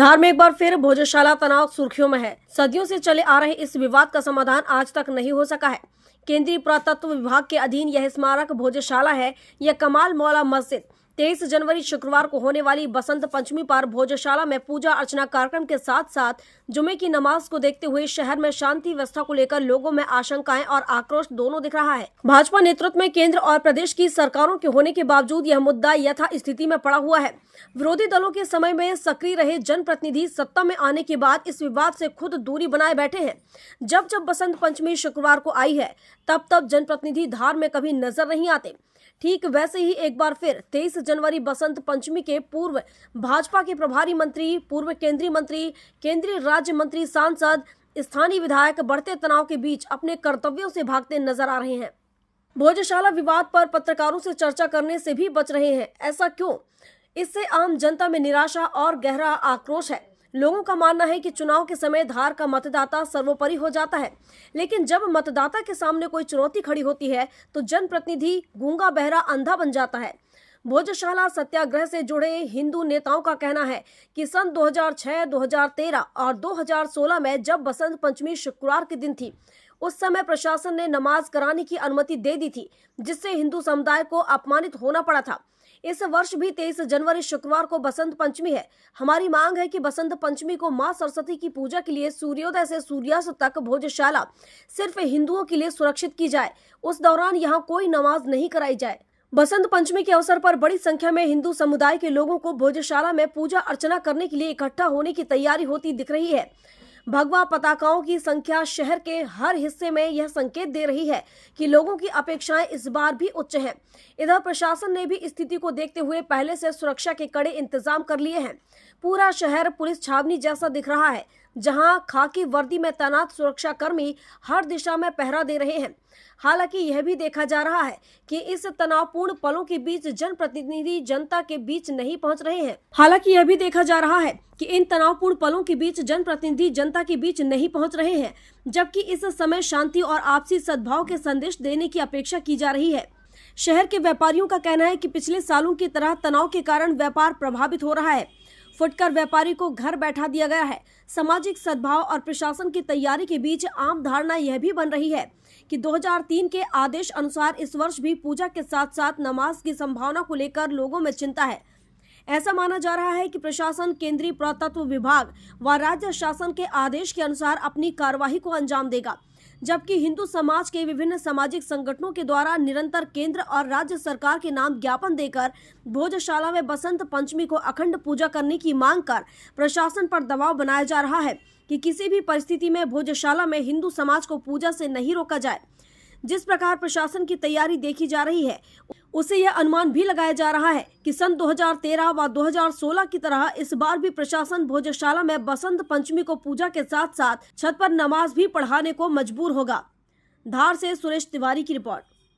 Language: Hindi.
धार में एक बार फिर भोजशाला तनाव सुर्खियों में है। सदियों से चले आ रहे इस विवाद का समाधान आज तक नहीं हो सका है। केंद्रीय पुरातत्व विभाग के अधीन यह स्मारक भोजशाला है। यह कमाल मौला मस्जिद 23 जनवरी शुक्रवार को होने वाली बसंत पंचमी पर भोजशाला में पूजा अर्चना कार्यक्रम के साथ साथ जुमे की नमाज को देखते हुए शहर में शांति व्यवस्था को लेकर लोगों में आशंकाएं और आक्रोश दोनों दिख रहा है। भाजपा नेतृत्व में केंद्र और प्रदेश की सरकारों के होने के बावजूद यह मुद्दा यथा स्थिति में पड़ा हुआ है। विरोधी दलों के समय में सक्रिय रहे जनप्रतिनिधि सत्ता में आने के बाद इस विवाद से खुद दूरी बनाए बैठे हैं। जब जब बसंत पंचमी शुक्रवार को आई है तब तब जनप्रतिनिधि धार में कभी नजर नहीं आते। ठीक वैसे ही एक बार फिर 23 जनवरी बसंत पंचमी के पूर्व भाजपा के प्रभारी मंत्री, पूर्व केंद्रीय मंत्री, केंद्रीय राज्य मंत्री, सांसद, स्थानीय विधायक बढ़ते तनाव के बीच अपने कर्तव्यों से भागते नजर आ रहे हैं। भोजशाला विवाद पर पत्रकारों से चर्चा करने से भी बच रहे हैं। ऐसा क्यों? इससे आम जनता में निराशा और गहरा आक्रोश है। लोगों का मानना है कि चुनाव के समय धार का मतदाता सर्वोपरि हो जाता है, लेकिन जब मतदाता के सामने कोई चुनौती खड़ी होती है तो जनप्रतिनिधि गूंगा बहरा अंधा बन जाता है। भोजशाला सत्याग्रह से जुड़े हिंदू नेताओं का कहना है कि सन 2006, 2013 और 2016 में जब बसंत पंचमी शुक्रवार के दिन थी, उस समय प्रशासन ने नमाज कराने की अनुमति दे दी थी, जिससे हिंदू समुदाय को अपमानित होना पड़ा था। इस वर्ष भी 23 जनवरी शुक्रवार को बसंत पंचमी है। हमारी मांग है कि बसंत पंचमी को मां सरस्वती की पूजा के लिए सूर्योदय से सूर्यास्त तक भोजशाला सिर्फ हिंदुओं के लिए सुरक्षित की जाए। उस दौरान यहां कोई नमाज नहीं कराई जाए। बसंत पंचमी के अवसर पर बड़ी संख्या में हिंदू समुदाय के लोगों को भोजशाला में पूजा अर्चना करने के लिए इकट्ठा होने की तैयारी होती दिख रही है। भगवा पताकाओं की संख्या शहर के हर हिस्से में यह संकेत दे रही है कि लोगों की अपेक्षाएं इस बार भी उच्च हैं। इधर प्रशासन ने भी स्थिति को देखते हुए पहले से सुरक्षा के कड़े इंतजाम कर लिए हैं। पूरा शहर पुलिस छावनी जैसा दिख रहा है, जहां खाकी वर्दी में तैनात सुरक्षा कर्मी हर दिशा में पहरा दे रहे हैं। हालांकि यह भी देखा जा रहा है कि इस तनावपूर्ण पलों के बीच जनप्रतिनिधि जनता के बीच नहीं पहुंच रहे हैं। जबकि इस समय शांति और आपसी सद्भाव के संदेश देने की अपेक्षा की जा रही है। शहर के व्यापारियों का कहना है कि पिछले सालों की तरह तनाव के कारण व्यापार प्रभावित हो रहा है। फुटकर व्यापारी को घर बैठा दिया गया है। सामाजिक सद्भाव और प्रशासन की तैयारी के बीच आम धारणा यह भी बन रही है कि 2003 के आदेश अनुसार इस वर्ष भी पूजा के साथ साथ नमाज की संभावना को लेकर लोगों में चिंता है। ऐसा माना जा रहा है कि प्रशासन केंद्रीय पुरातत्व विभाग व राज्य शासन के आदेश के अनुसार अपनी कार्यवाही को अंजाम देगा, जबकि हिंदू समाज के विभिन्न सामाजिक संगठनों के द्वारा निरंतर केंद्र और राज्य सरकार के नाम ज्ञापन देकर भोजशाला में बसंत पंचमी को अखंड पूजा करने की मांग कर प्रशासन पर दबाव बनाया जा रहा है कि किसी भी परिस्थिति में भोजशाला में हिंदू समाज को पूजा से नहीं रोका जाए। जिस प्रकार प्रशासन की तैयारी देखी जा रही है, उसे यह अनुमान भी लगाया जा रहा है कि सन 2013 व 2016 की तरह इस बार भी प्रशासन भोजशाला में बसंत पंचमी को पूजा के साथ साथ छत पर नमाज भी पढ़ाने को मजबूर होगा। धार से सुरेश तिवारी की रिपोर्ट।